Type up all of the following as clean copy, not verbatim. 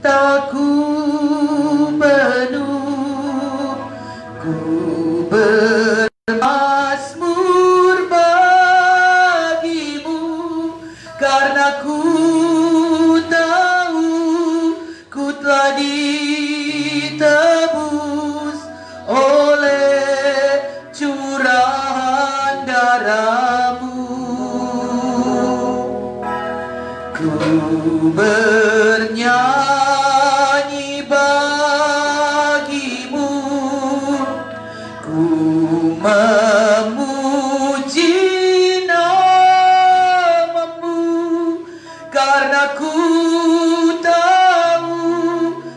tak ku penuh, ku bermazmur bagimu, karena ku tahu ku telah ditebus oleh curahan darahmu. Ku bernyanyi bagimu, ku memuji namamu, karena ku tahu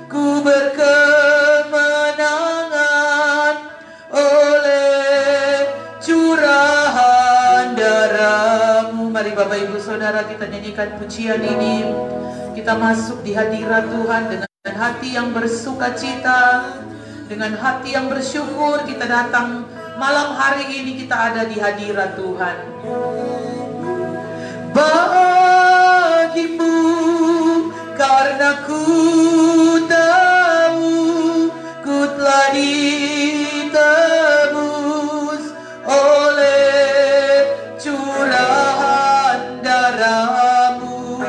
ku berkemenangan oleh curahan darahmu. Mari Bapak Ibu Saudara kita nyanyikan pujian ini. Kita masuk di hadirat Tuhan dengan hati yang bersuka cita, dengan hati yang bersyukur. Kita datang malam hari ini, kita ada di hadirat Tuhan. Bagimu, karena ku tahu ku telah ditebus oleh curahan darahmu.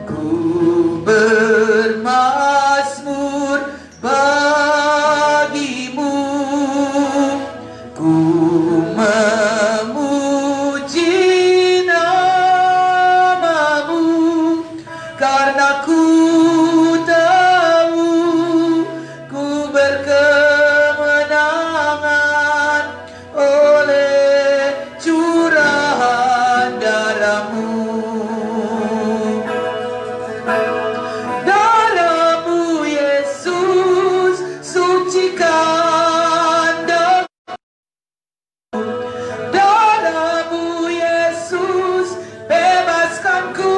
Ku bermazmur bagimu, ku memuji namamu, karena ku tahu ku berkemenangan oleh curahan darahmu. Darahmu Yesus sucikan daku, darahmu Yesus bebaskanku,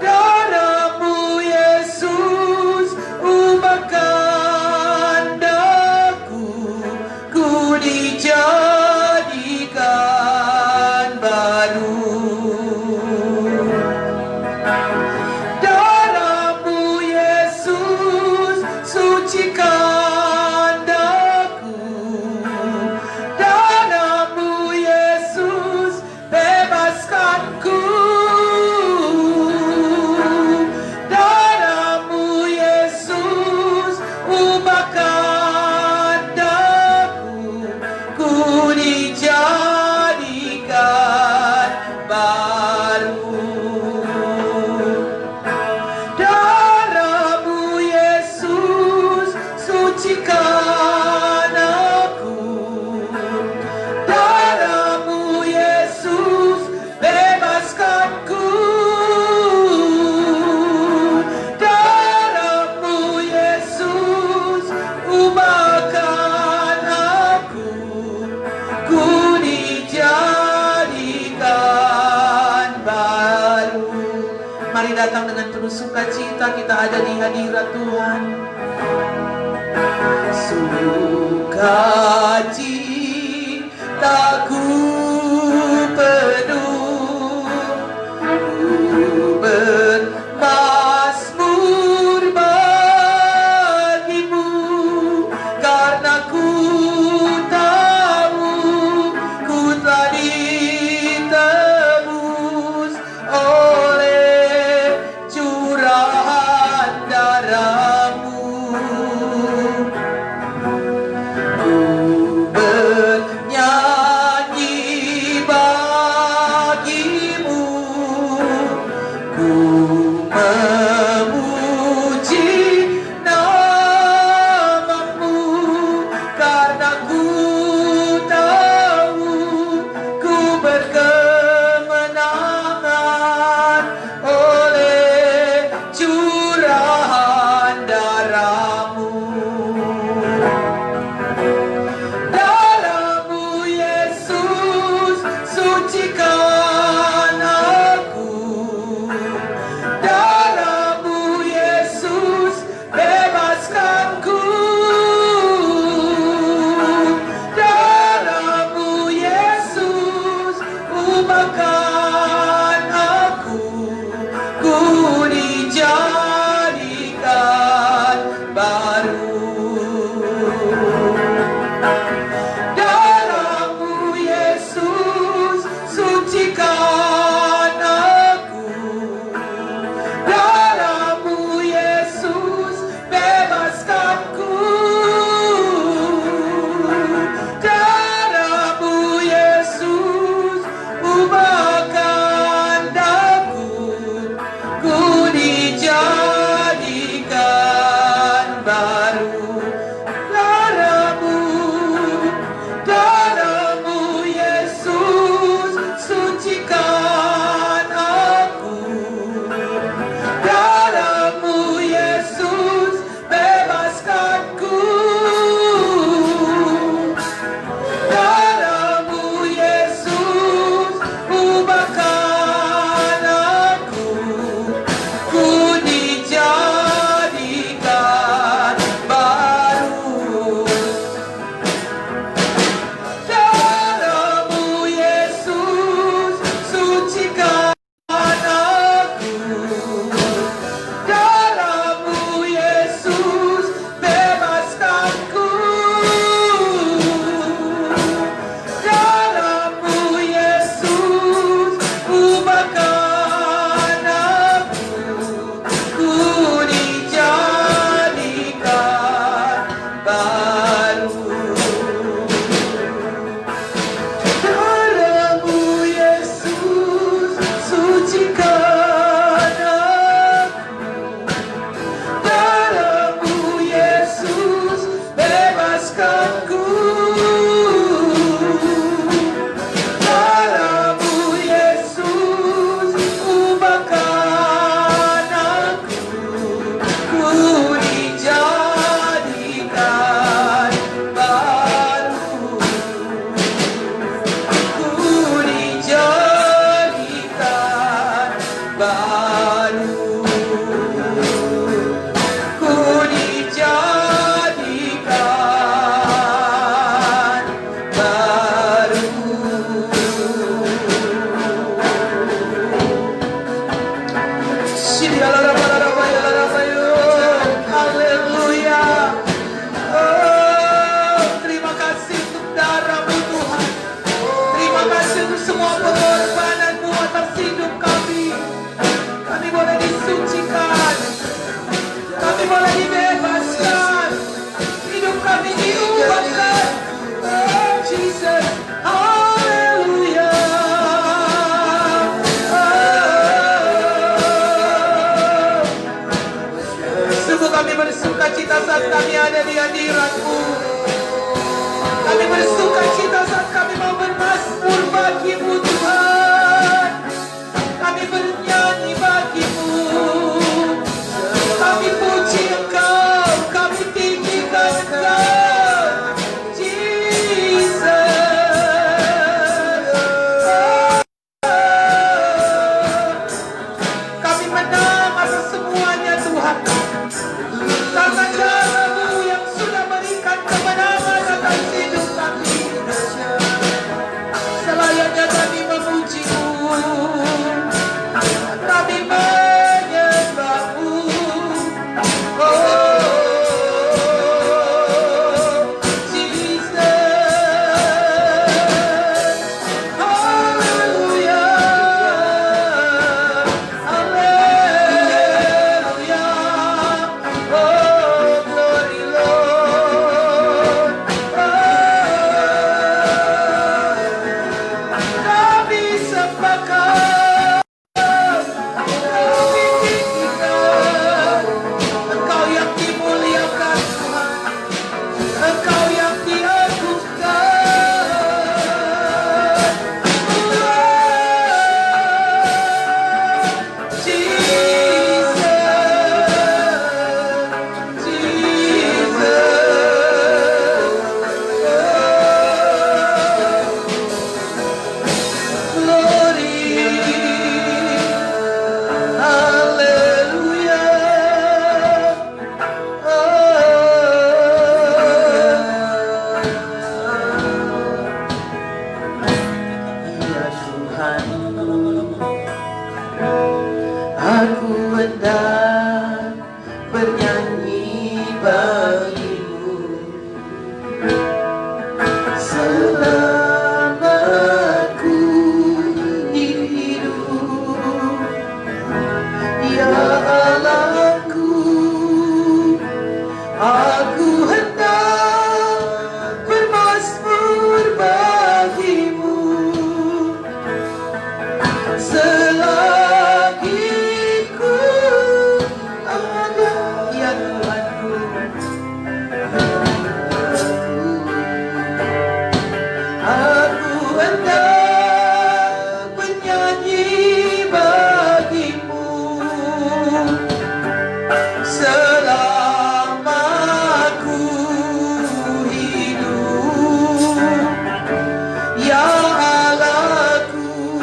darahmu Yesus ubahkan daku, ku dijadikan baru. Darahmu Yesus sucikan daku, darahmu Yesus bebaskanku, darahmu Yesus ubahkan daku, ku dijadikan baru. Darahmu Yesus sucikan aku, darahmu Yesus bebaskanku, darahmu Yesus ubahkan aku, ku dijadikan baru. Mari datang dengan penuh sukacita, kita ada di hadirat Tuhan. Sukacitaku penuh, ku bermazmur bagimu, karena ku tahu ku telah ditebus oleh curahan darahmu. Ku bernyanyi bagimu, ku memuji namamu, karena ku tahu ku berkemenangan oleh curahan darahmu. Darahmu Yesus sucikan aku, darahmu Yesus bebaskanku, darahmu Yesus ubahkan ada di hadirat-Mu. Kami bersuka cita saat kami mau bermazmur bagi-Mu Tuhan. Kami bernyanyi bagi-Mu. Kami puji Engkau, kami tinggikan Engkau, Jesus. Kami menang atas semuanya Tuhan, karena cara-Mu yang sudah berikan kemenangan atas hidup kami. Selayaknya kami memuji-Mu, kami menyembah-Mu. Oh, Jesus. Hallelujah. Hallelujah. Oh, glory Lord. Kami sembah Kau, kami tinggikan. Engkau yang dimuliakan Tuhan, Engkau yang diagungkan. Jesus, glory, hallelujah. Ya Tuhan, aku hendak bernyanyi bagi-Mu selama aku hidup. Ya Allahku, aku hendak bermazmur bagi-Mu selagi ku ada. Ya Tuhanku, aku hendak bernyanyi bagi-Mu selama aku hidup. Ya Allahku,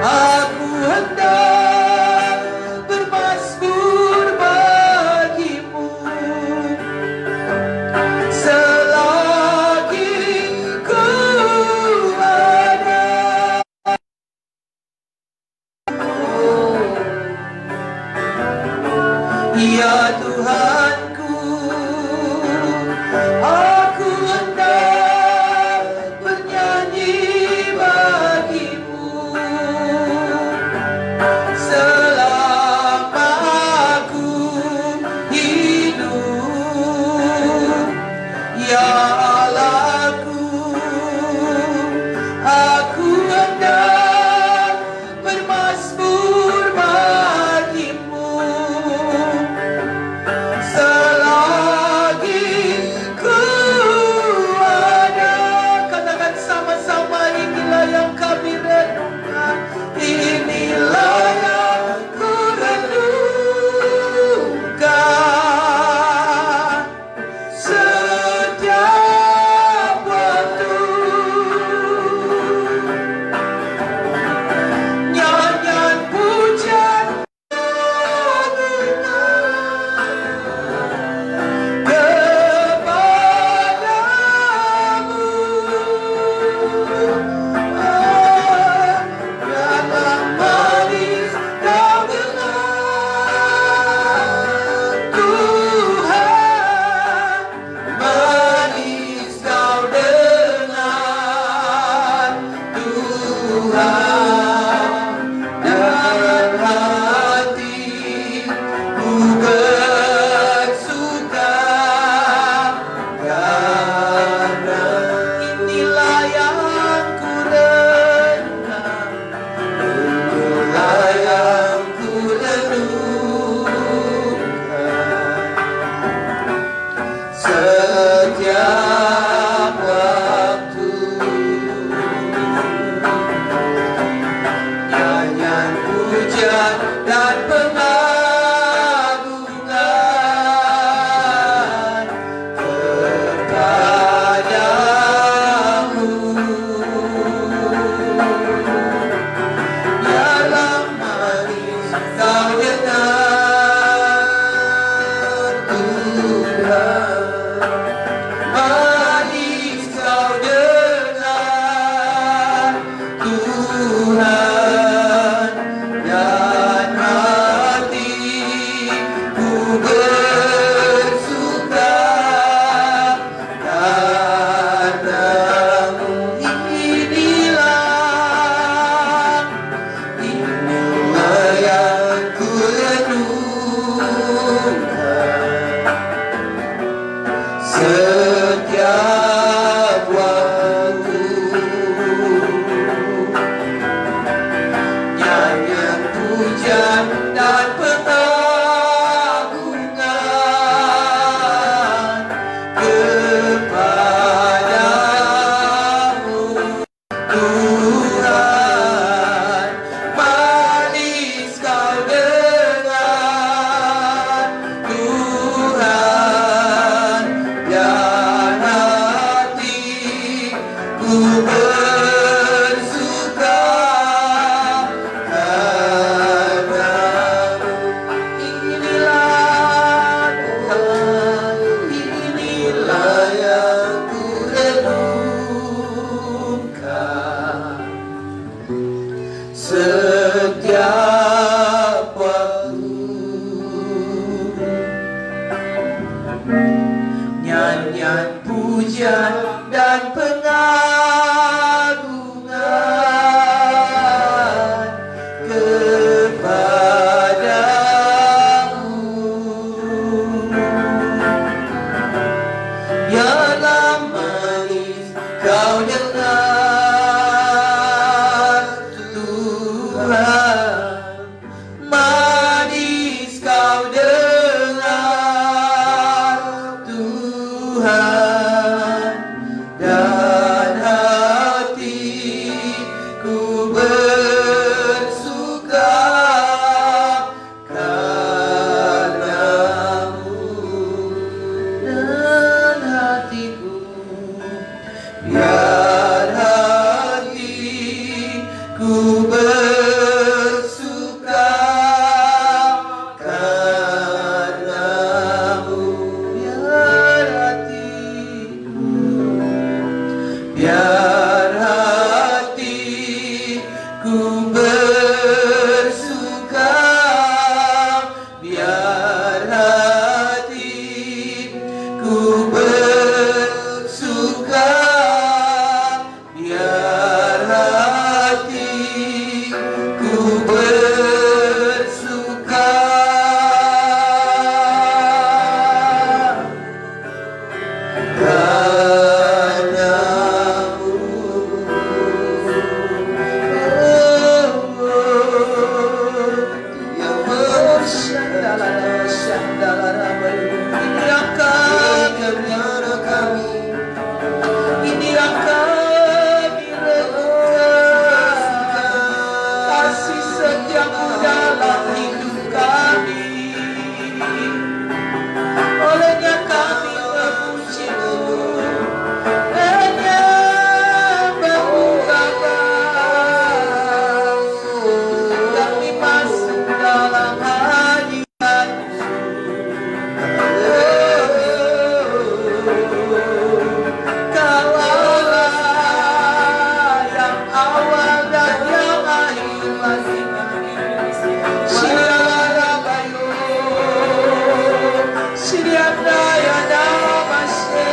aku hendak bermazmur bagi-Mu selagi ku ada. Ya Tuhanku, aku hendak bernyanyi bagi-Mu selama aku hidup. Ya Allahku, aku hendak bermazmur bagi-Mu selagi ku ada. Katakan sama-sama, inilah yang kami renungkan, inilah yang ku renungkan setiap waktu. Nyanyian pujian kepadamu, dalam manis Kau dengar Tuhan, manis Kau dengar Tuhan, dan hatiku bersuka karena inilah yang ku renungkan, inilah yang ku renungkan. setiap waktu. Nyanyian pujian dan pengagungan kepadamu. Biarlah manis kau dengar Tuhan, manis kau dengar Tuhan, dan hatiku bersuka karenamu, dan hatiku, biar hatiku bersuka karenamu, biar hatiku, biar hatiku bersuka, biar hatiku bersuka, biar hatiku bersuka padamu. Ini akan kami, ini akan renungkan kasih setiamu dalam hidup kami. Olehnya kami memujimu, hanya membukakan kami masuk dalam hadirat-Mu. Kau Allah yang awal dan yang akhir masing-masing. Shirarabayo, Shiriandaya Namashe.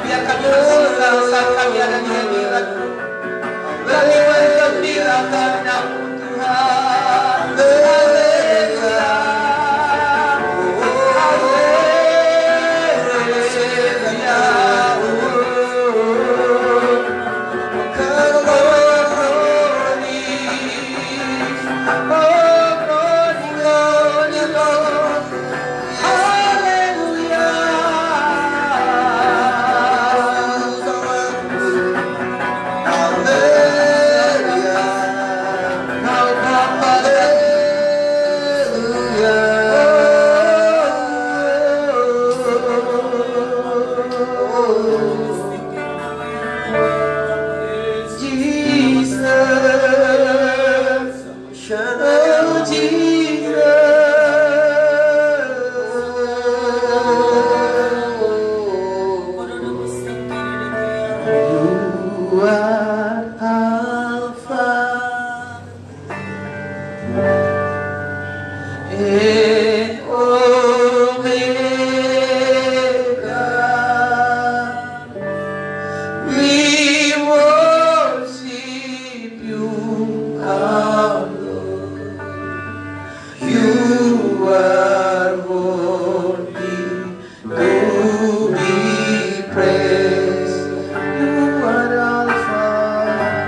Biar kami bersuka saat kami ada di hadirat-Mu. Kami bergembirakan nama Tuhan. Haleluya. Haleluya. Praise, you are Alpha.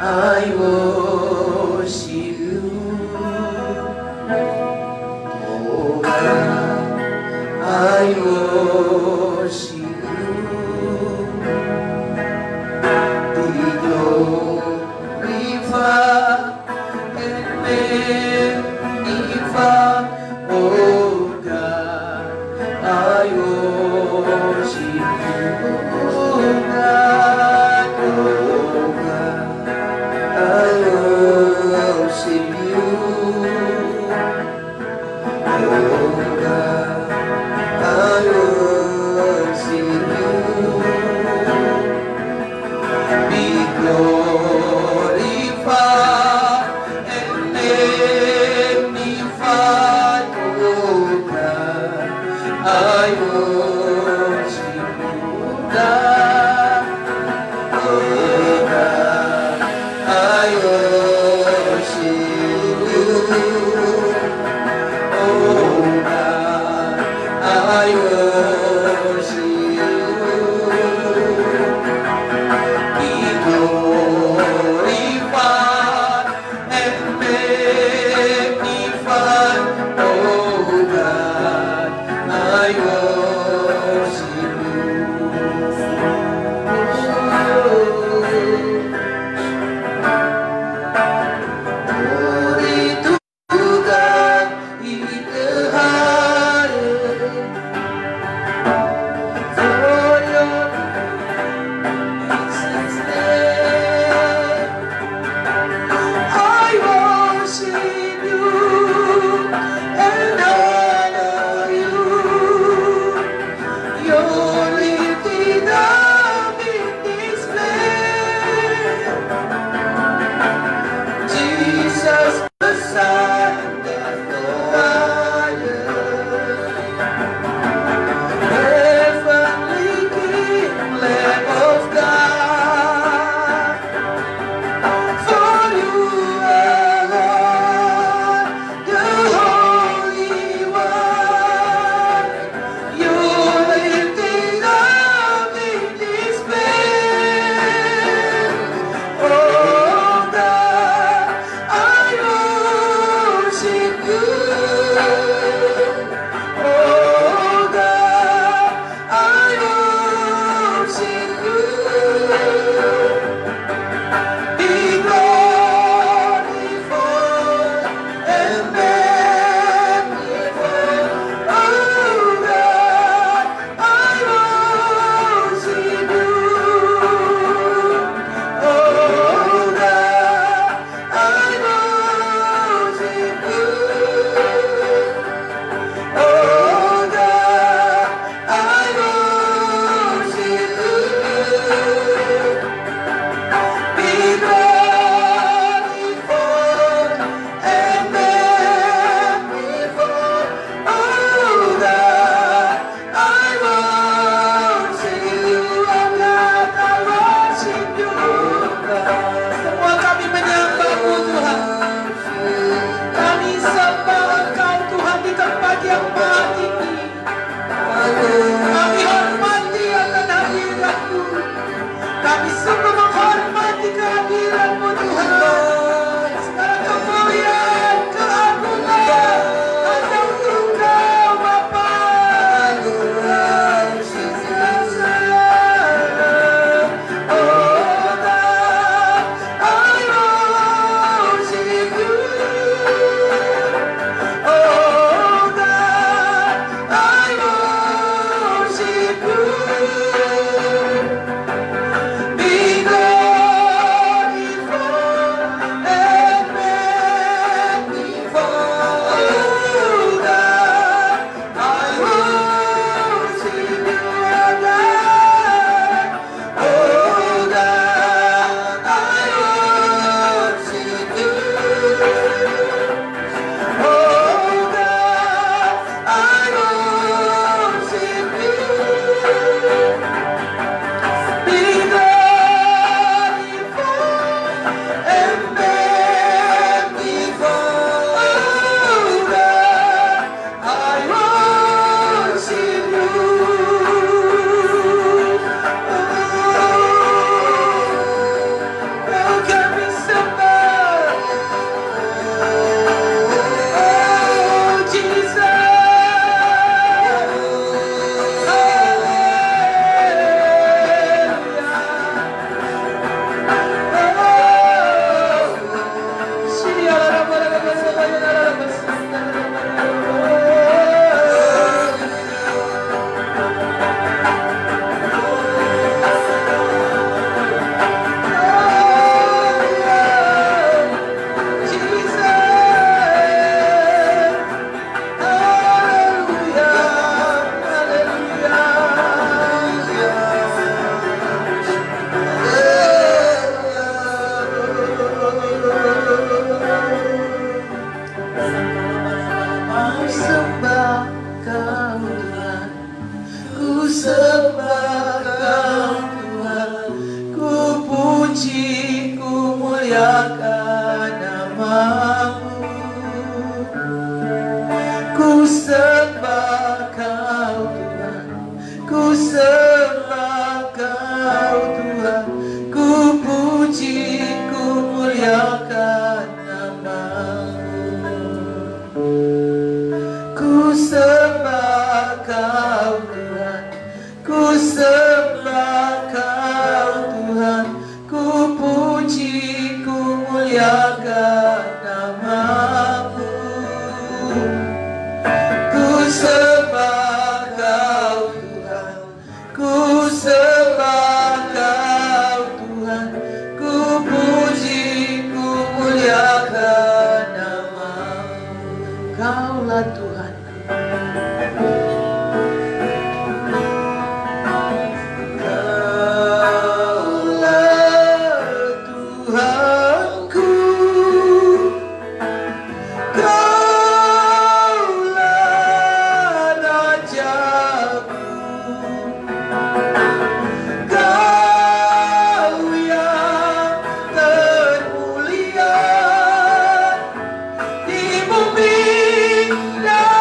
I worship you. Kami hormati akan hadirat-Mu. Kami sungguh menghormati kehadirat-Mu Tuhan. Segala kemuliaan, keagungan hanya untuk Engkau Bapa. Di bumi dan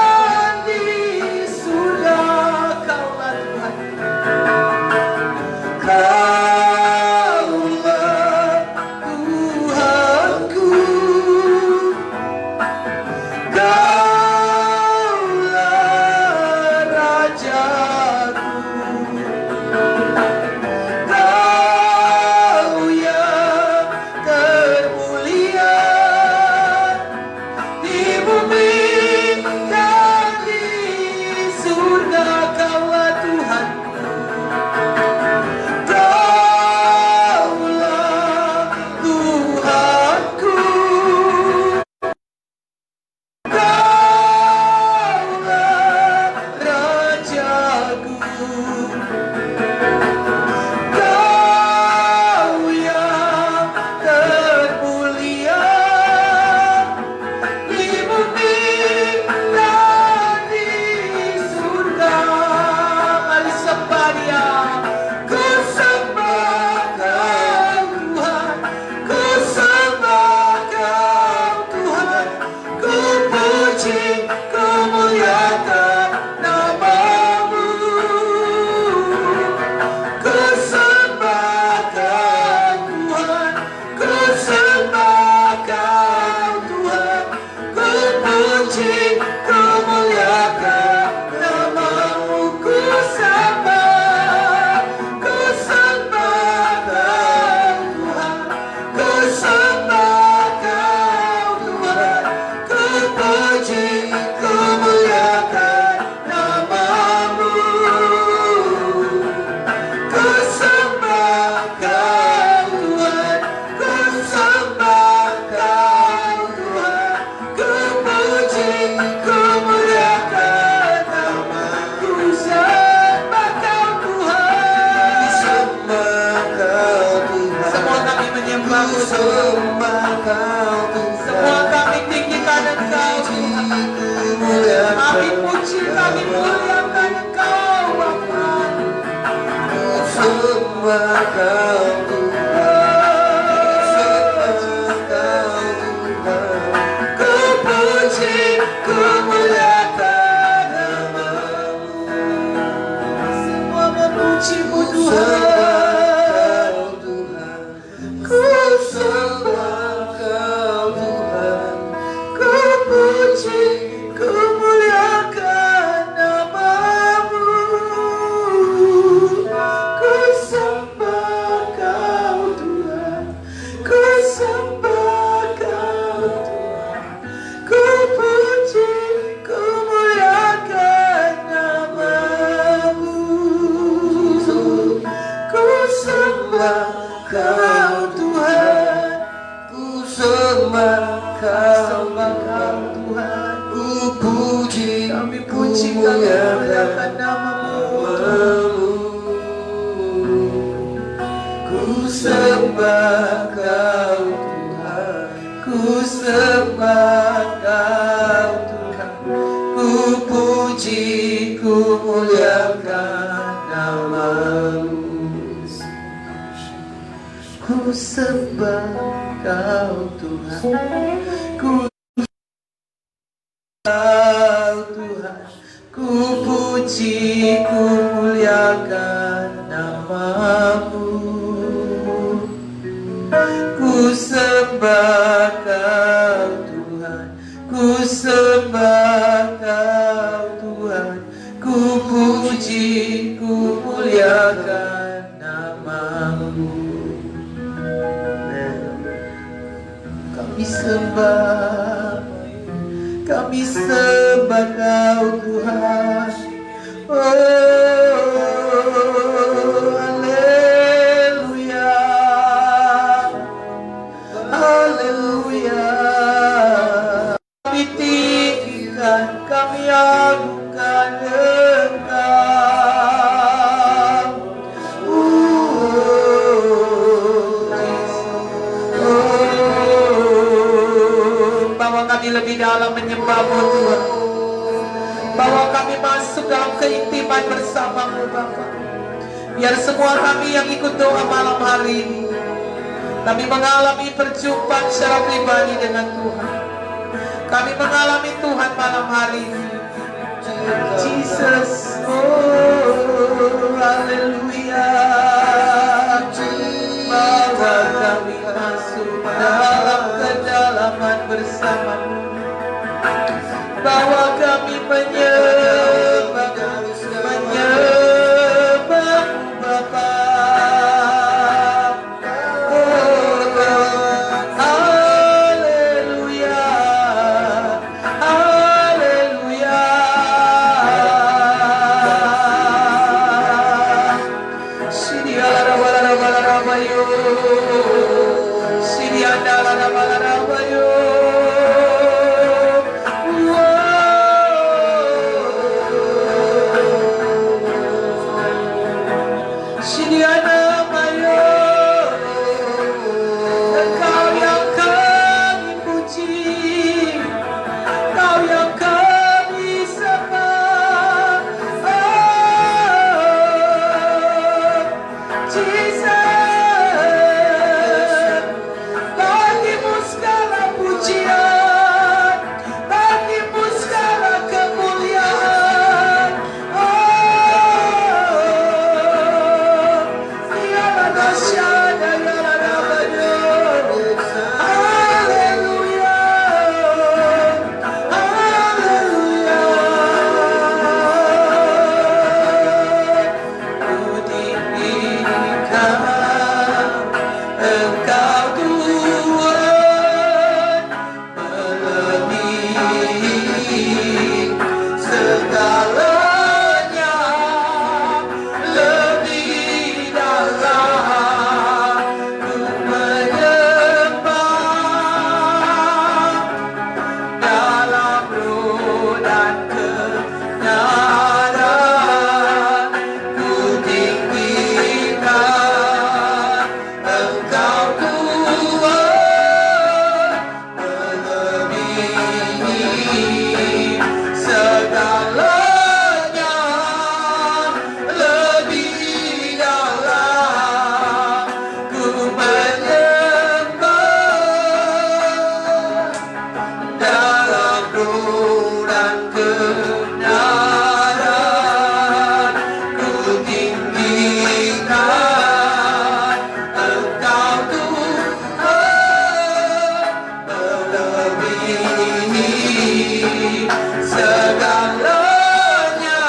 segalanya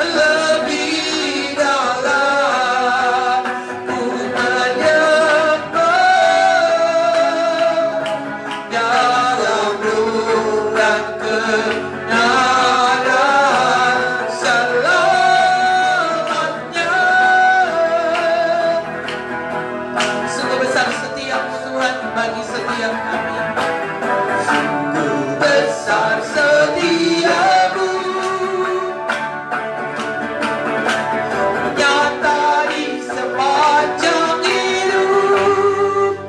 lebih dalam ku menyembah dalam bulan kebenaran selamanya. Sungguh besar setiap Tuhan bagi setiap kami. Sungguh besar setiamu, nyata di sepanjang hidupku.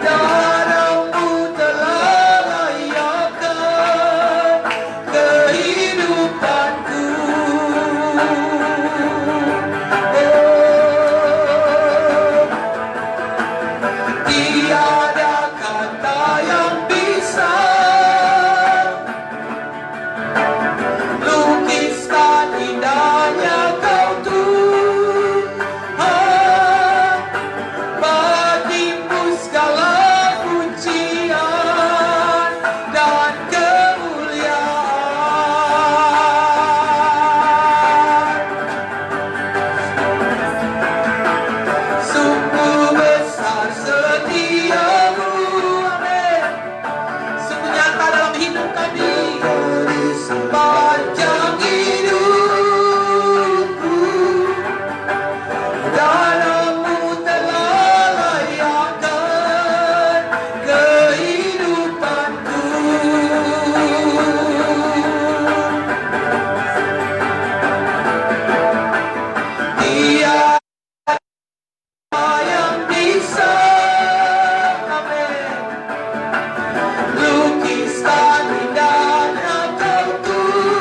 Darahmu telah layakkan kehidupanku. Tiada kata yang bisa lukiskan indahnya kau Tuhan. Bagimu segala pujian dan kemuliaan. Sungguh besar setiamu, amin. Sungguh nyata dalam hidup kami. Dari sepanjang hidupku, darahmu telah layakkan kehidupanku. Tiada yang bisa, amin, lukiskan indahnya kau Tuhan.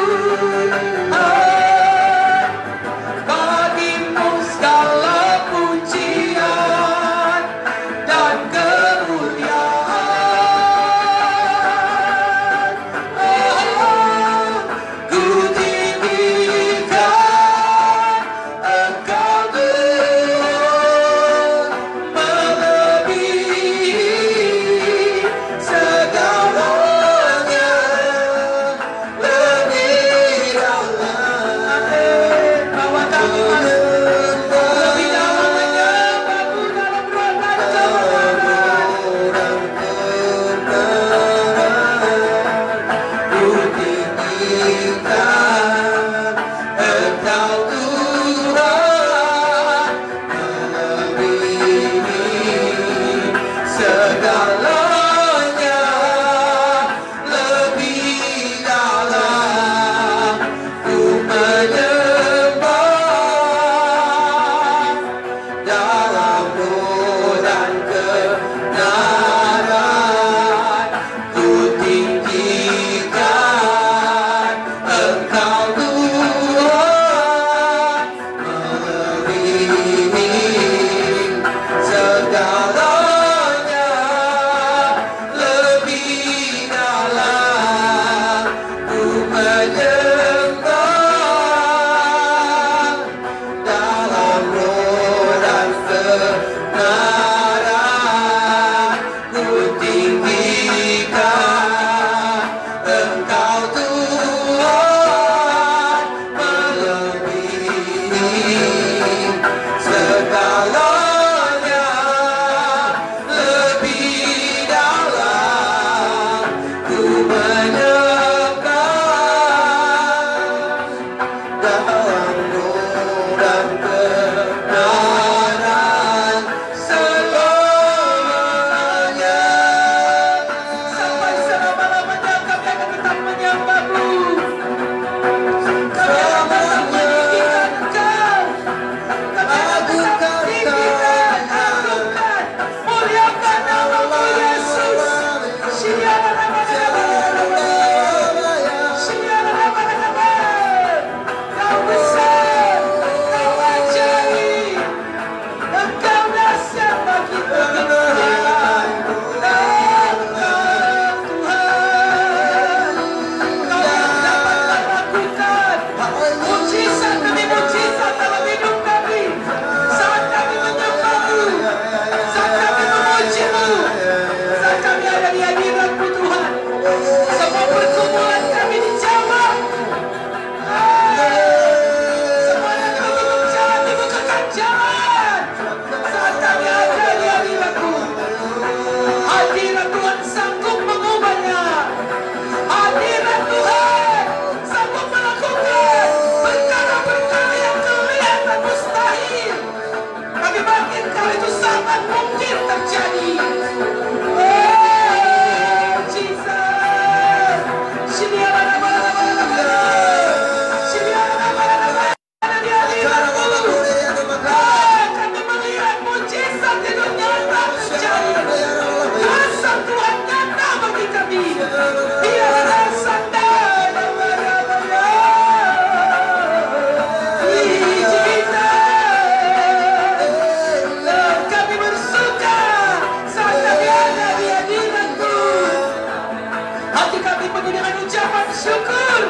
bersyukur.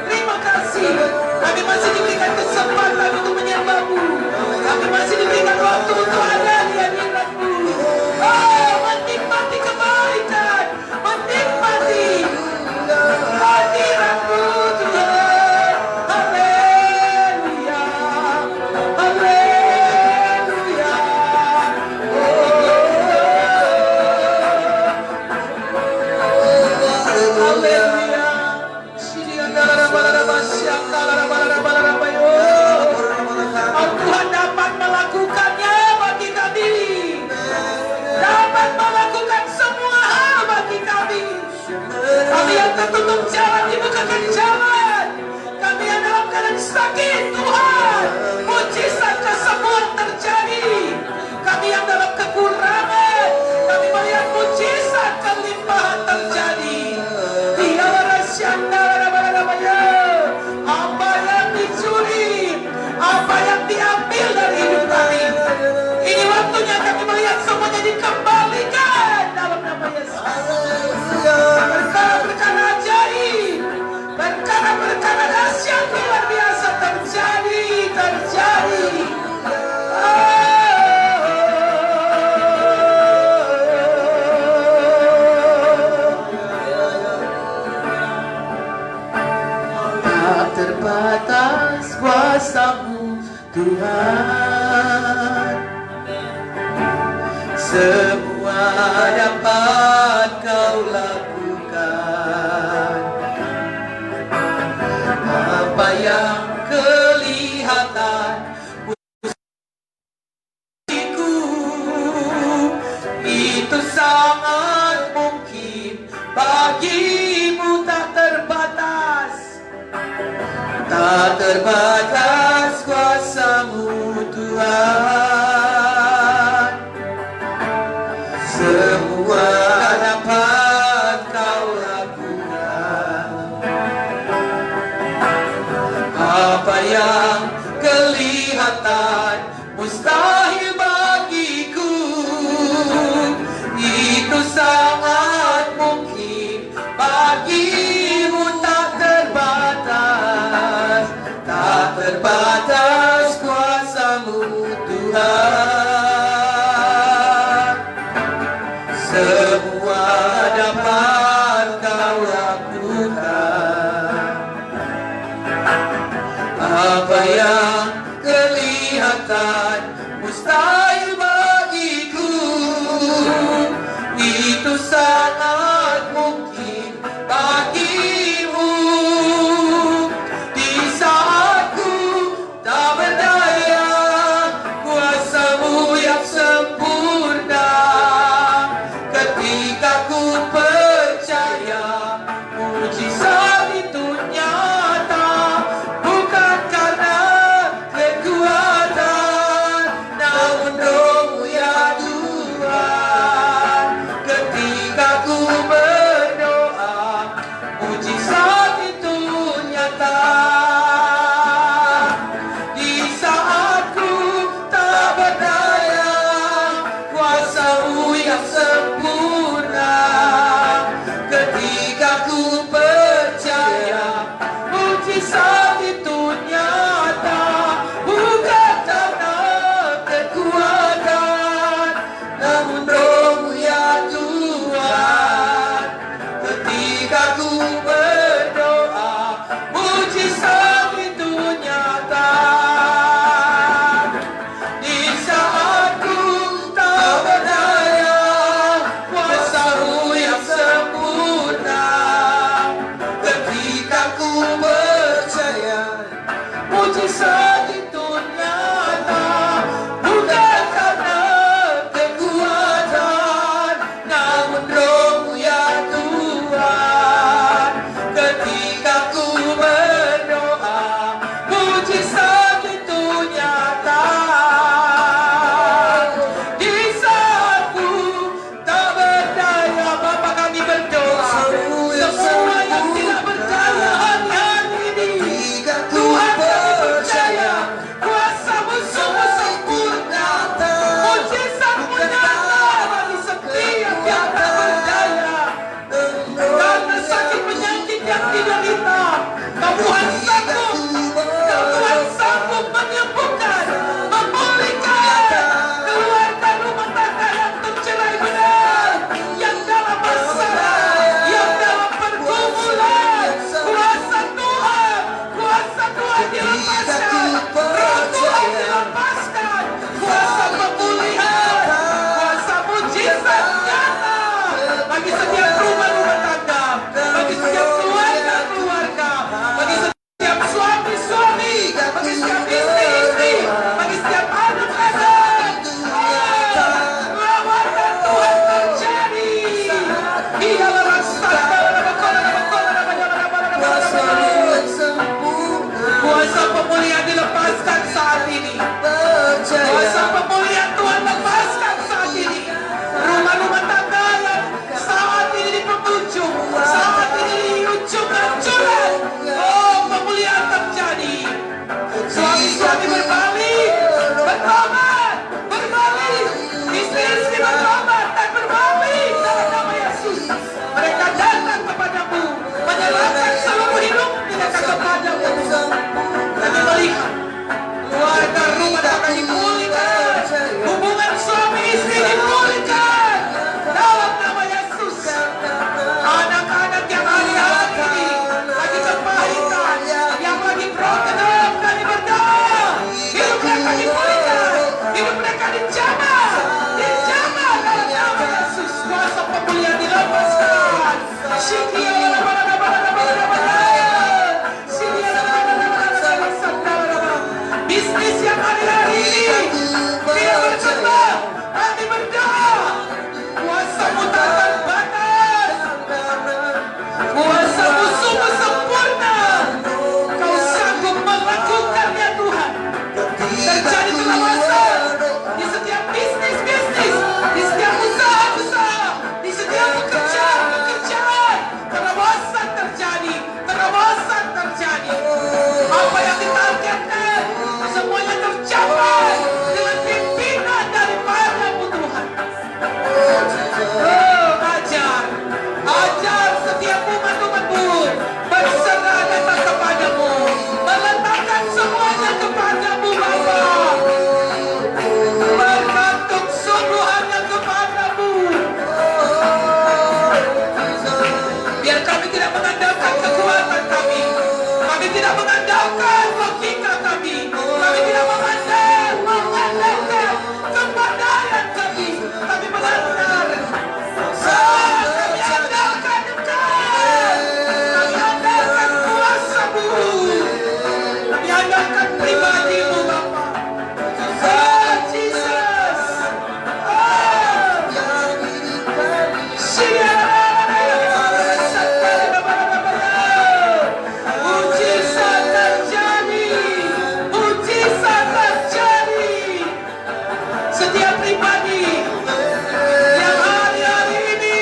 Terima kasih. Kami masih diberikan kesempatan untuk menyembah-Mu. Kami masih diberikan waktu untuk ada di hadirat-Mu. Oh, menikmati kebaikan, menikmati hadirat-Mu Tuhan. Haleluya, haleluya. Haleluya. Oh, Tuhan dapat melakukannya bagi kami. Dapat melakukan semua hal bagi kami. Kami yang tertutup jalan dibukakan jalan. Kami yang dalam keadaan sakit, Tuhan, mujizat kesembuhan terjadi. Kami yang dalam kekurangan, kami melihat mujizat kelimpahan terjadi. Apa yang dicuri, apa yang diambil dari hidup kami, ini waktunya kami melihat semuanya dikembalikan dalam nama Yesus. Berkara-berkara ajaib, berkara-berkara dahsyat luar biasa terjadi. Tak terbatas kuasa-Mu Tuhan, semua dapat Kau lakukan. Apa yang kelihatan mustiku, itu sangat mungkin bagi-Mu. Tak terbatas, tak terbatas kuasa-Mu Tuhan, semua dapat Kau lakukan. Apa yang kelihatan mustahil bagiku, itu sangat mungkin bagi-Mu. Tak terbatas, tak mengandalkan logika kami. Kami tidak mengandalkan kepandaian kami. Kami benar-benar kami andalkan Engkau. Kami andalkan kuasa-Mu. Kami andalkan pribadi-Mu, Bapa. Oh, Jesus. Mujizat terjadi. Mujizat terjadi. Setiap pribadi yang hari-hari ini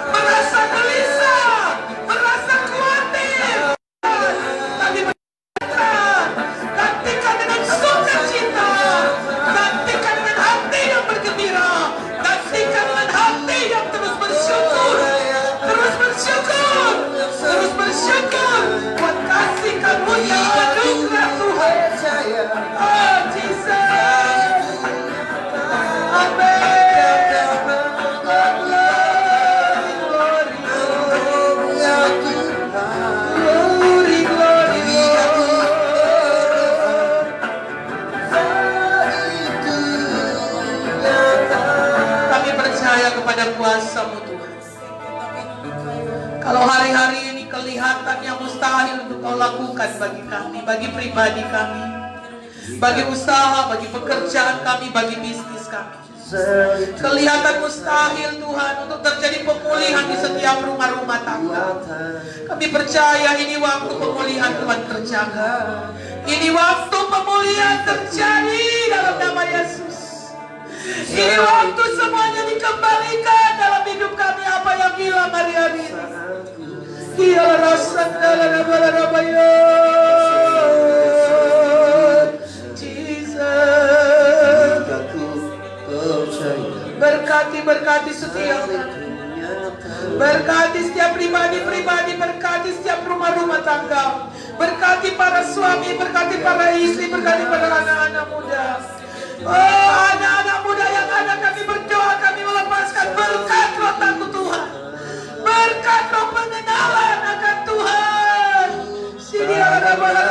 merasa gelisah, merasa khawatir, tapi gantikan dengan sukacita, gantikan dengan hati yang bergembira, gantikan dengan hati yang terus bersyukur, terus bersyukur, terus bersyukur buat kasih karunia anugerah Tuhan. Oh Jesus, Amen. Glory, glory, kami percaya kepada kuasa-Mu Tuhan. Kalau hari-hari ini kelihatan yang mustahil untuk Kau lakukan bagi kami, bagi pribadi kami, bagi usaha, bagi pekerjaan kami, bagi bisnis kami, kelihatan mustahil Tuhan untuk terjadi pemulihan di setiap rumah-rumah tangga. Kami percaya ini waktu pemulihan Tuhan terjaga. Ini waktu pemulihan terjadi dalam nama Yesus. Ini waktu semuanya dikembalikan dalam hidup kami apa yang hilang hari-hari ini. Dia rasa dalam rabaya. Jesus. Berkati setiap kami. Berkati setiap pribadi-pribadi, berkati setiap rumah-rumah tangga. Berkati para suami, berkati para istri, berkati para anak-anak muda. Oh, anak-anak muda yang ada, kami berdoa, kami melepaskan berkat roh takut Tuhan, berkat roh pengenalan akan Tuhan. Sini arabaya.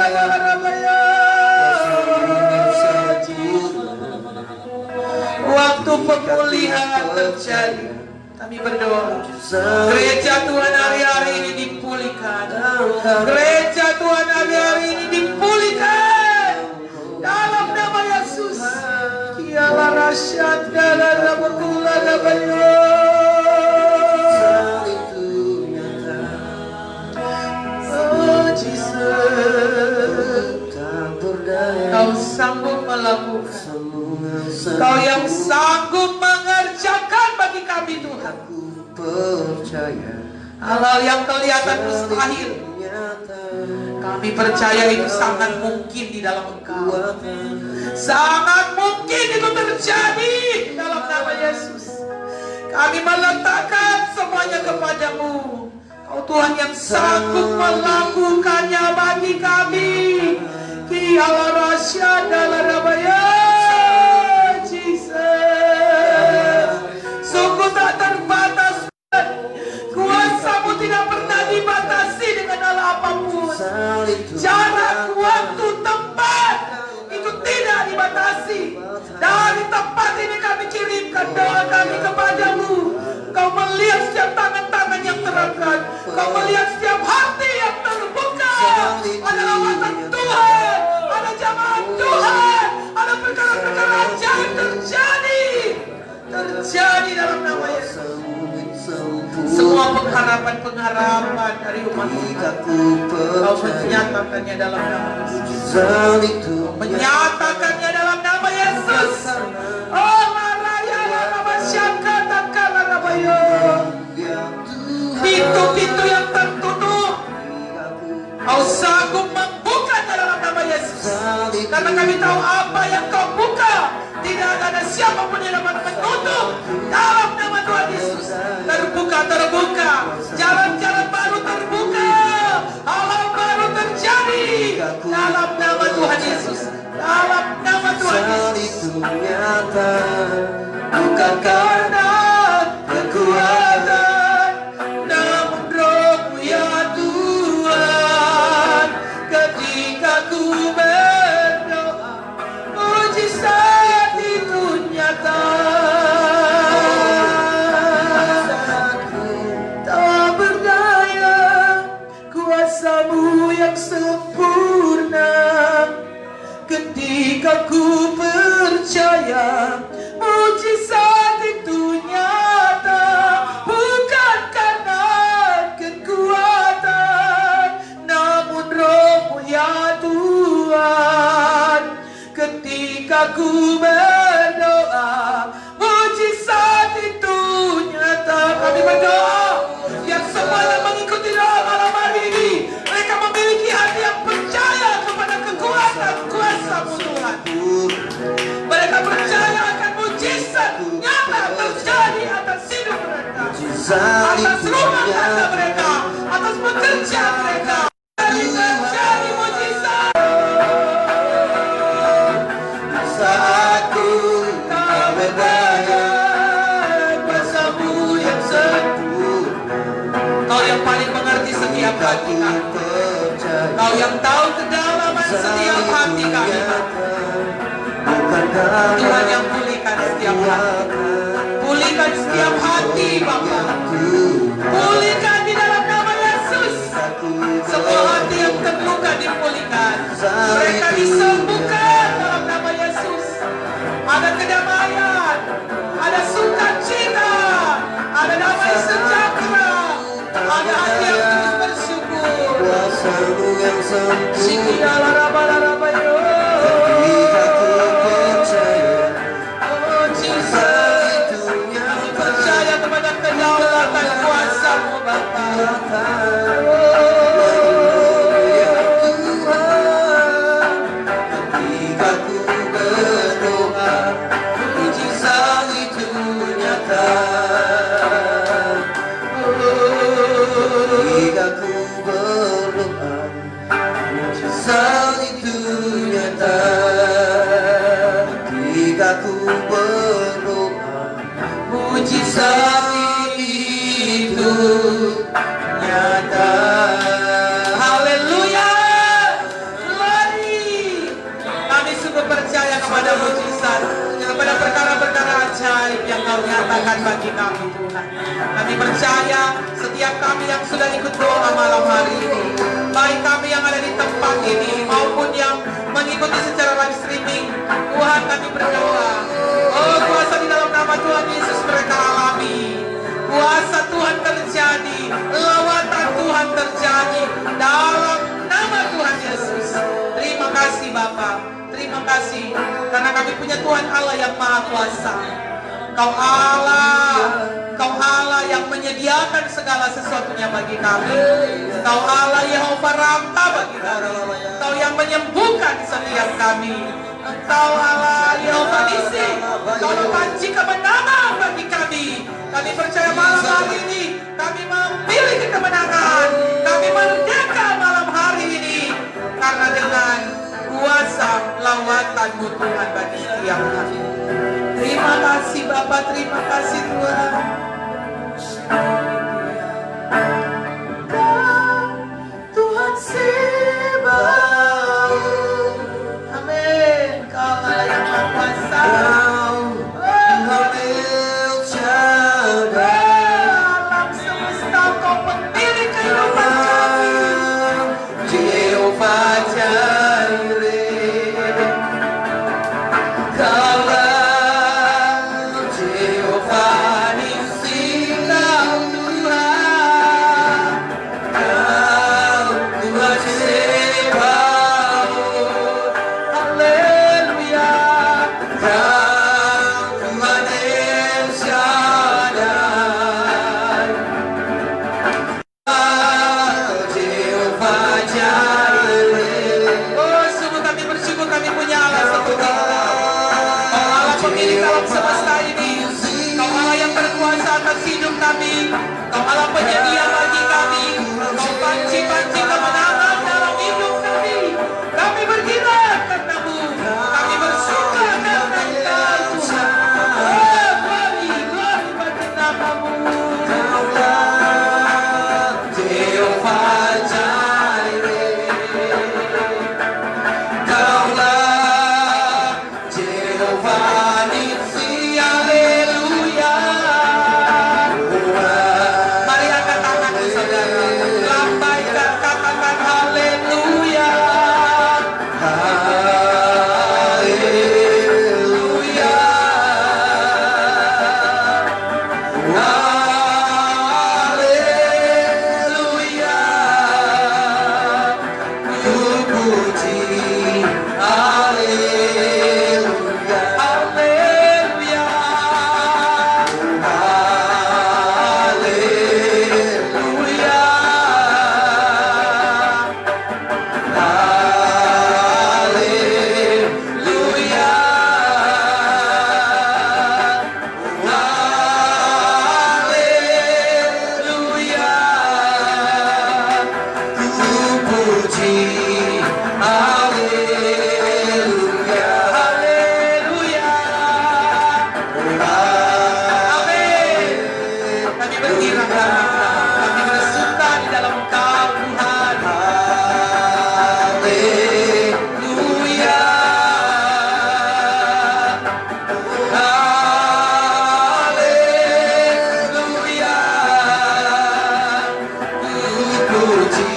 Waktu pemulihan terjadi, kami berdoa. Gereja Tuhan hari-hari ini dipulihkan. Gereja Tuhan hari-hari ini dipulihkan dalam nama Yesus. Kialah rasyad dalam rabakula labayo. Oh Jesus, Kau sanggup melakukan, Kau yang sanggup mengerjakan bagi kami Tuhan. Hal-hal yang kelihatan mustahil, kami percaya itu sangat mungkin di dalam Engkau. Sangat mungkin itu terjadi dalam nama Yesus. Kami meletakkan semuanya kepadamu. Kau Tuhan yang sanggup melakukannya bagi kami. Kialah rasya dalam rabaya. Jesus, sungguh tak terbatas. Kuasa-Mu tidak pernah dibatasi dengan hal apapun. Jarak, waktu, tempat itu tidak dibatasi. Dari tempat ini kami kirimkan doa kami kepadamu. Kau melihat setiap tangan-tangan yang terangkat. Kau melihat setiap hati yang terbuka. Ada lawatan Tuhan, ada jamaah Tuhan, ada perkara-perkara ajaib terjadi dalam nama Yesus. Semua pengharapan dari umat Tuhan, Kau menyatakannya dalam nama Yesus. Kau menyatakannya dalam nama Yesus. Oh maraya nama syakata kala rabayo. Pintu-pintu yang tertutup, Kau sanggup membuka dalam nama Yesus. Karena kami tahu apa yang Kau buka, tidak ada siapapun yang dapat menutup. Dalam nama Tuhan Yesus, terbuka, jalan-jalan baru terbuka, hal-hal baru terjadi dalam nama Tuhan Yesus. Dalam nama Tuhan Yesus. Bukan karena kekuatan, namun Roh-Mu ya Tuhan. Ketika ku percaya mujizat itu nyata, bukan karena kekuatan, namun Roh-Mu ya Tuhan. Ketika ku berdoa, mujizat itu nyata. Kami berdoa, yang semua yang mengikuti doa malam hari ini, mereka memiliki hati yang percaya kepada kekuatan kuasa-Mu Tuhan. Mereka percaya akan mujizat nyata terjadi atas hidup mereka, atas rumah tangga mereka, atas pekerjaan mereka. Terjadi mujizat. Saatku kau berdaya, kuasa-Mu yang sempurna. Kau yang paling mengerti setiap hati kami. Kau yang tahu kedalaman setiap hati kami. Tuhan yang pulihkan setiap hati. Pulihkan setiap hati Bapa. Pulihkan di dalam nama Yesus. Semua hati yang terluka dipulihkan. Mereka disembuhkan dalam nama Yesus. Ada kedamaian, ada sukacita, ada damai sejahtera, ada hati yang terus bersyukur. Kuasa-Mu yang sempurna. Sikialarabalabayo. Percaya kepada kedaulatan kuasa-Mu Bapa. Ketika ku berdoa, mujizat itu nyata. Ketika ku berdoa, mujizat itu nyata. Ketika ku berdoa, mujizat itu nyata. Haleluya. Glory. Kami sungguh percaya kepada mujizat, kepada perkara-perkara ajaib yang Kau nyatakan bagi kami Tuhan. Kami percaya setiap kami yang sudah ikut doa malam hari ini, baik kami yang ada di tempat ini maupun yang mengikuti secara live streaming, Tuhan kami berdoa, oh kuasa di dalam nama Tuhan Yesus mereka alami. Kuasa Tuhan terjadi, lawatan Tuhan terjadi dalam nama Tuhan Yesus. Terima kasih Bapa, terima kasih karena kami punya Tuhan Allah yang Maha Kuasa. Kau Allah yang menyediakan segala sesuatunya bagi kami. Kau Allah Yehova Rafa bagi kami. Kau yang menyembuhkan setiap kami. Engkau Allah Yehova Nisi. Kau memanci kemenangan bagi kami. Kami percaya malam hari ini kami memiliki kemenangan. Kami merdeka malam hari ini karena dengan kuasa lawatan-Mu Tuhan bagi setiap kami. Terima kasih Bapa, terima kasih Tuhan. Tuhan Sebaot. Amin. Kau Allah yang Maha Kuasa. Alam semesta Kau pemilik kehidupan kami. Jehovah Jireh, Kaulah Jehovah Nissi, Kau Tuhan. haleluya, Haleluya. Amin. Kami berkira kami bersuka di dalam Engkau Tuhan. Haleluya. Haleluya. Ku puji.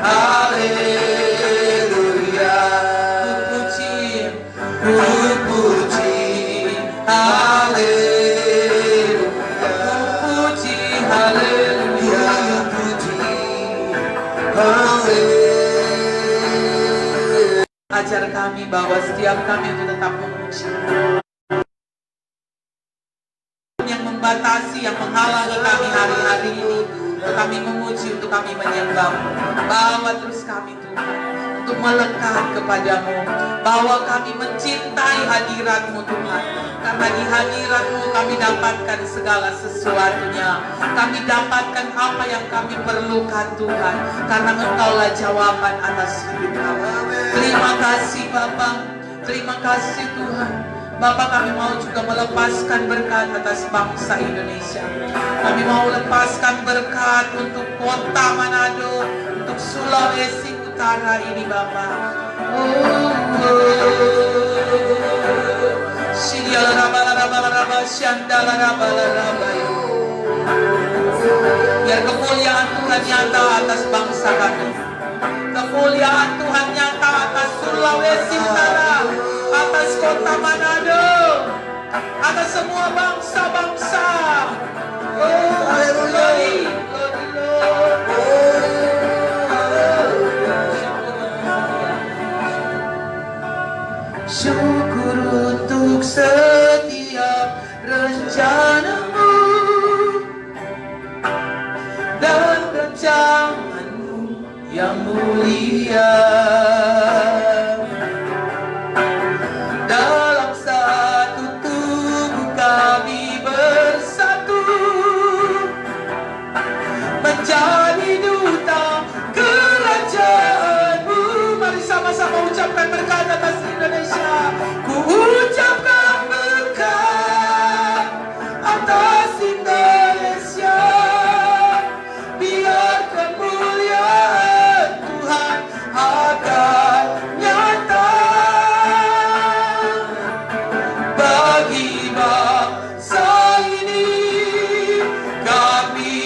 haleluya, Ku puji. ku puji, haleluya, Puji. Haleluya. ku puji, haleluya. Ajar kami bahwa setiap kami untuk tetap memuji. Yang membatasi, yang menghalangi kami hari-hari ini untuk kami memuji, untuk kami menyembah. Bawa terus kami Tuhan untuk melekat kepadamu. Bawa kami mencintai hadirat-Mu Tuhan. Karena di hadirat-Mu kami dapatkan segala sesuatunya. Kami dapatkan apa yang kami perlukan Tuhan. Karena Engkaulah jawaban atas hidup kami. Terima kasih Bapa. Terima kasih Tuhan. Bapak, kami mau juga melepaskan berkat atas bangsa Indonesia. Kami mau lepaskan berkat untuk kota Manado, untuk Sulawesi Utara ini Bapak. Biar kemuliaan Tuhan nyata atas bangsa kami. Kemuliaan Tuhan nyata atas Sulawesi Utara, atas kota Manado, atas semua bangsa-bangsa. Oh, glory, glory, Lord. Syukur untuk setiap rencanamu dan rancanganmu yang mulia. Dalam satu tubuh kami bersatu, menjadi duta kerajaan-Mu. Mari sama-sama ucapkan berkat atas Indonesia. Ku ucapkan berkat atas Indonesia. Biar kemuliaan Tuhan akan nyata bagi bangsa ini. Kami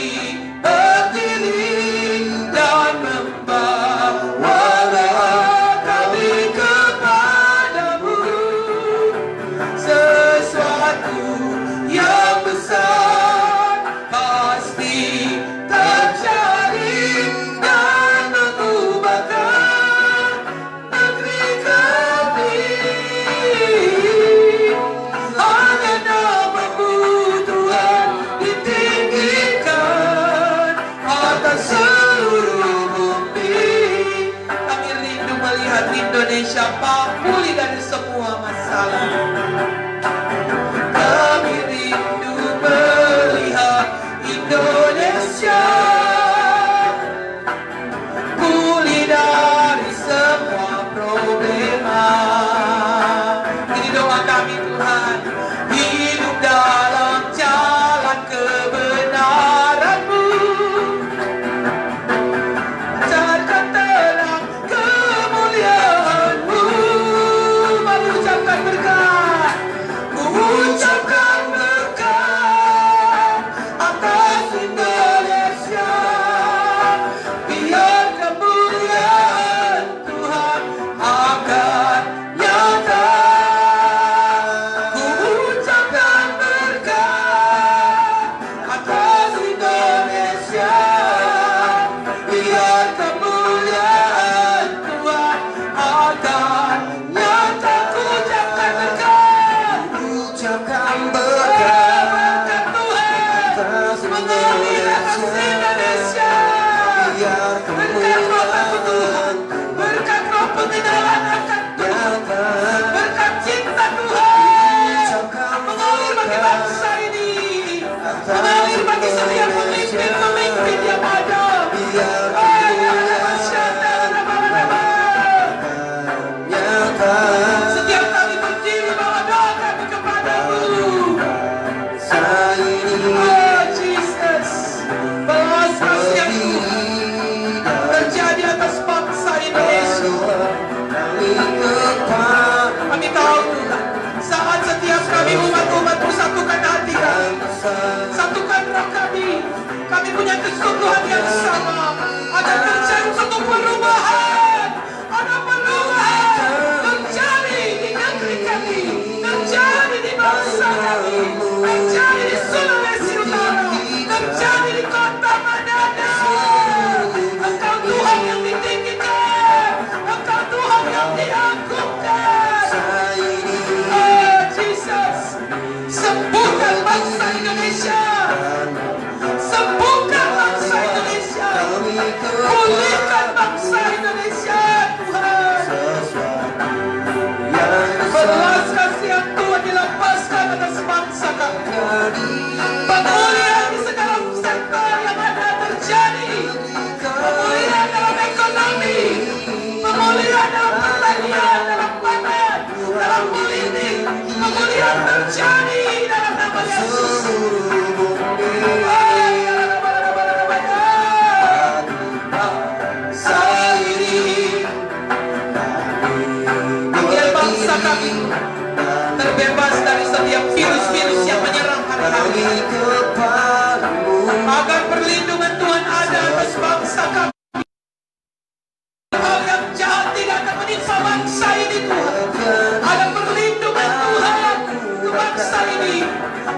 berdiri dan membawa kami kepadamu. Sesuatu yang besar pasti terjadi dan mengubahkan negeri kami. Hanya nama-Mu Tuhan ditinggikan atas seluruh bumi. Kami rindu melihat Indonesia pulih dari semua masalah. Kami rindu melihat Indonesia pulih dari semua problema. Ini doa kami Tuhan. Hidup dalam jalan kebenaran-Mu. Ajarkan terang kemuliaan-Mu. Mari ucapkan berkat. Ku ucapkan berkat atas Indonesia. Biar kemuliaan Tuhan akan nyata. Ku ucapkan berkat atas Indonesia. Biar kemuliaan Tuhan akan nyata. Ku ucapkan berkat. Ucapkan berkat Berkat Tuhan atas mengalir atas Indonesia. biar Berkat Roh Tuhan, berkat Roh pengenalan akan Tuhan, berkat cinta Tuhan mengalir bagi bangsa ini, mengalir bagi setiap pemimpin-pemimpin yang ada. biar Oh, ya, ya, masyarakat. Satukan roh kami. Kami punya kesungguhan yang sama. Ada terjadi satu perubahan. Ada perubahan terjadi di negeri kami, terjadi di bangsa kami, terjadi di Sulawesi Utara, terjadi di kota Manado. Engkau Tuhan yang ditinggikan, Engkau Tuhan yang diagungkan. Oh Jesus, sembuhkan bangsa Indonesia, sembuhkan bangsa Indonesia, pulihkan bangsa Indonesia Tuhan. Belas kasihan Tuhan dilepaskan atas bangsa kami. Pemulihan di segala sektor yang ada terjadi. Pemulihan dalam ekonomi, pemulihan dalam pertanian, dalam pangan, dalam politik. Pemulihan terjadi dalam nama Yesus. Biar bangsa kami terbebas dari setiap virus-virus yang menyerang hari kami. Agar perlindungan Tuhan ada atas bangsa kami. Hal yang jahat tidak akan menimpa bangsa ini Tuhan. Ada perlindungan Tuhan ke bangsa ini.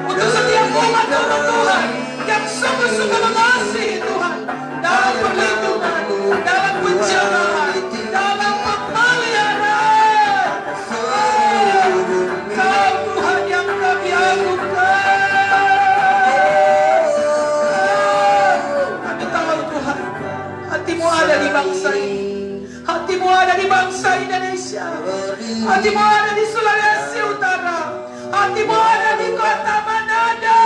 Untuk setiap umat Tuhan yang sungguh-sungguh mengasihi Tuhan. Dalam perlindungan, dalam penjagaan, dalam pemeliharaan. Kau Tuhan yang kami agungkan. Kami tahu Tuhan, hatimu ada di bangsa ini. Hatimu ada di bangsa Indonesia. Hatimu ada di Sulawesi Utara. Hatimu ada di kota Manado.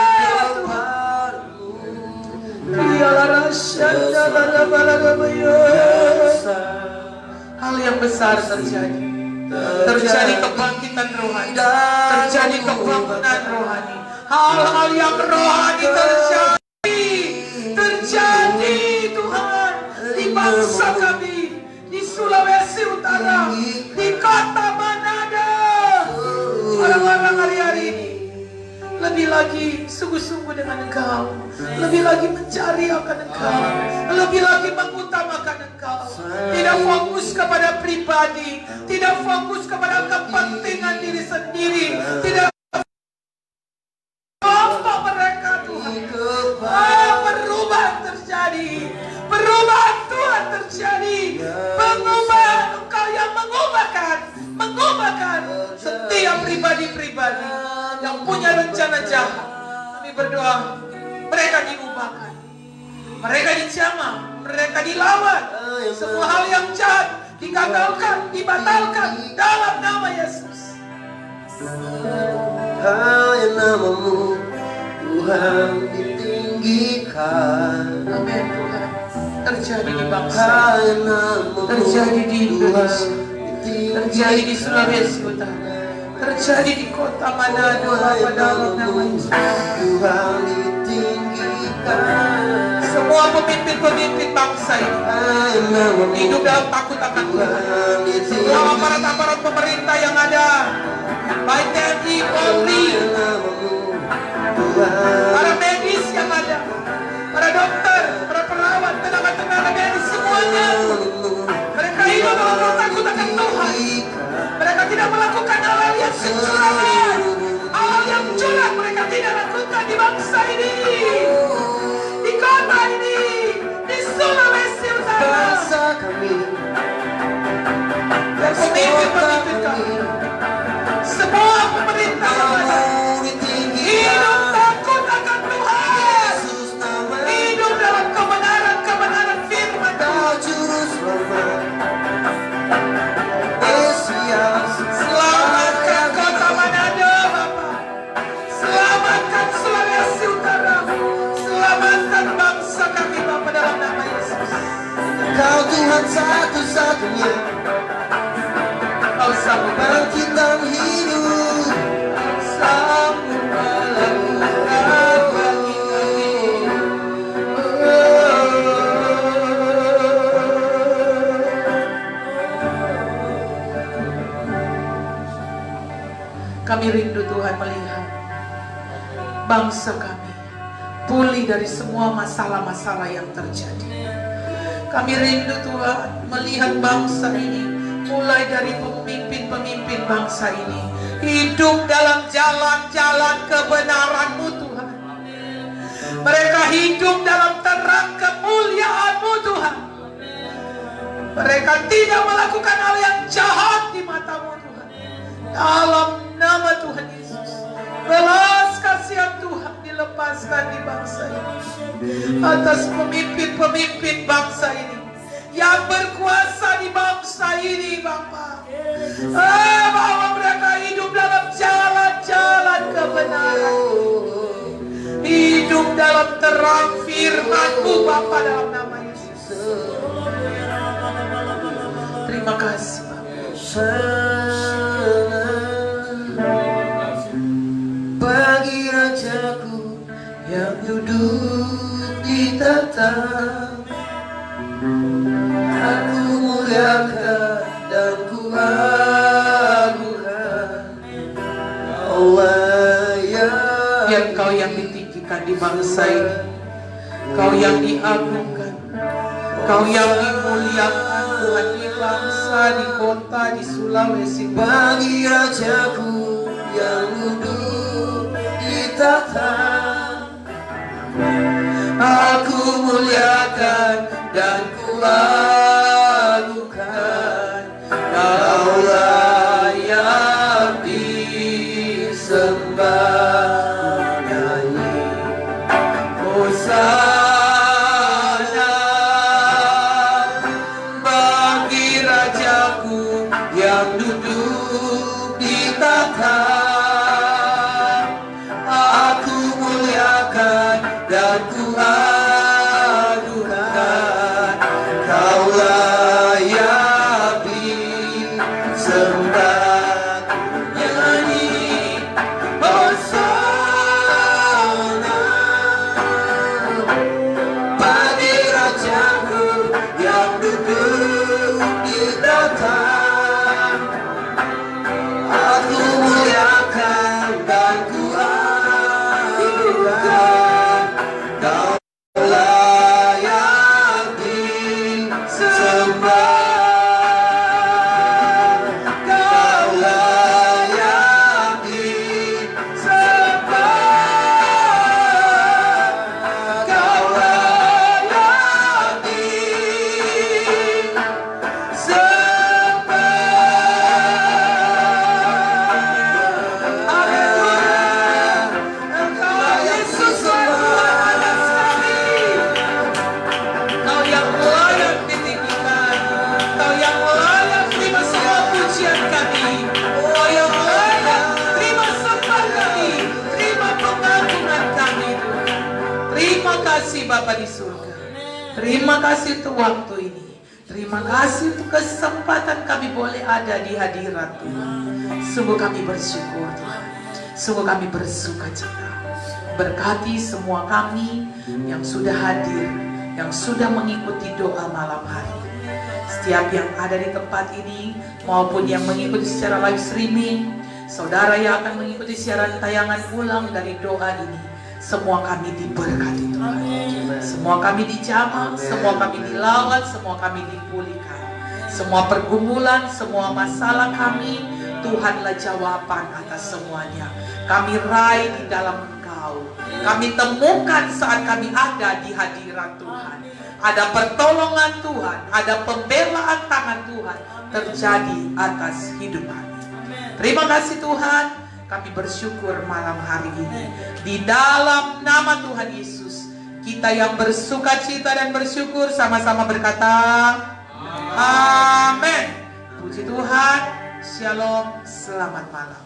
Hal yang besar terjadi. Terjadi kebangkitan rohani. Terjadi kebangunan rohani. Hal-hal yang rohani terjadi. Terjadi Tuhan di bangsa kami, di Sulawesi Utara, di kota Manado. Orang-orang hari-hari ini lebih lagi sungguh-sungguh dengan Engkau, lebih lagi mencari akan Engkau, lebih lagi mengutamakan Engkau. Tidak fokus kepada pribadi, tidak fokus kepada kepentingan diri sendiri, tidak apa mereka Tuhan. Perubahan terjadi, perubahan Tuhan terjadi, pengubahan Engkau yang mengubahkan setiap pribadi-pribadi yang punya rencana jahat. Kami berdoa mereka diubahkan, mereka dicamah, mereka dilawan, semua hal yang jahat digagalkan, dibatalkan dalam nama Yesus. Hanya namamu Tuhan ditinggikan. Amin Tuhan. Terjadi di bangsa, terjadi di Indonesia, terjadi di Sulawesi Utara, terjadi di kota Manado, Bapa, dalam nama Yesus. Tuhan ditinggikan. Semua pemimpin-pemimpin bangsa ini hidup dalam takut akan Tuhan. Semua aparat-aparat pemerintah yang ada, baik TNI, Polri, para medis yang ada, para dokter, para perawat, tenaga-tenaga medis, semuanya mereka hidup dalam takut akan Tuhan. Mereka tidak melakukan hal-hal yang kecurangan, hal-hal yang curang mereka tidak lakukan di bangsa ini, di kota ini, di Sulawesi Utara. Bangsa kami Dan pemimpin-pemimpin kami, semua pemerintah yang ada, hidup takut akan Tuhan, hidup dalam kebenaran firman Tuhan. Selamatkan kota Manado, Bapa. Selamatkan Sulawesi Utara. Selamatkan bangsa kami, Bapa, dalam nama Yesus. Kau Tuhan satu-satunya, Kau sanggup bangkitan hidup. sanggup melakukan bagi kami. Kami rindu Tuhan melihat bangsa kami pulih dari semua masalah-masalah yang terjadi. Kami rindu Tuhan melihat bangsa ini, mulai dari pemimpin-pemimpin bangsa ini hidup dalam jalan-jalan kebenaran-Mu Tuhan. Mereka hidup dalam terang kemuliaan-Mu Tuhan. Mereka tidak melakukan hal yang jahat di mata-Mu Tuhan. Dalam nama Tuhan Yesus, belas kasihan Tuhan dilepaskan di bangsa ini, atas pemimpin-pemimpin bangsa ini yang berkuasa di bangsa ini, Bapa. Bahwa mereka hidup dalam jalan-jalan kebenaran, hidup dalam terang firman-Mu Bapa, dalam nama Yesus. Terima kasih bagi Rajaku yang duduk di tahta. Aku muliakan dan ku aguhkan Allah yang biar Kau yang ditinggikan di bangsa ini, Kau yang diagungkan, Kau yang dimuliakan Tuhan, di bangsa, di kota, di Sulawesi. bagi Rajaku yang duduk di tahta. Aku muliakan dan ku aguhkan Kaulah yang disembah. Nyanyi Hosana bagi Rajaku yang duduk di tahta. Aku muliakan dan ku aguhkan Kaulah yang disembah. Nyanyi Hosana bagi Rajaku yang duduk di tahta. Aku muliakan dan ku aguhkan Kaulah yang disembah. Kaulah yang disembah. Kaulah yang disembah. Haleluya. Engkau Yesus Tuhan atas kami. Kau yang layak ditinggikan, Kau yang layak terima semua pujian kami, Kau yang layak terima sembah kami, terima pengagungan kami. Terima kasih Bapa di surga. Terima kasih untuk waktu ini. Terima kasih untuk kesempatan kami boleh ada di hadirat Tuhan. Sungguh kami bersyukur Tuhan. Sungguh kami bersuka cita. Berkati semua kami yang sudah hadir, yang sudah mengikuti doa malam hari. Setiap yang ada di tempat ini maupun yang mengikuti secara live streaming, saudara yang akan mengikuti siaran tayangan ulang dari doa ini, semua kami diberkati Tuhan. Semua kami dijamah, semua kami dilawat, semua kami dipulihkan. Semua pergumulan, semua masalah kami, Tuhanlah jawaban atas semuanya. Kami raih di dalam Engkau. Kami temukan saat kami ada di hadirat Tuhan. Ada pertolongan Tuhan, ada pembelaan tangan Tuhan terjadi atas hidup kami. Terima kasih Tuhan, kami bersyukur malam hari ini. Di dalam nama Tuhan Yesus, kita yang bersuka cita dan bersyukur sama-sama berkata, Amin. Puji Tuhan, Shalom, selamat malam.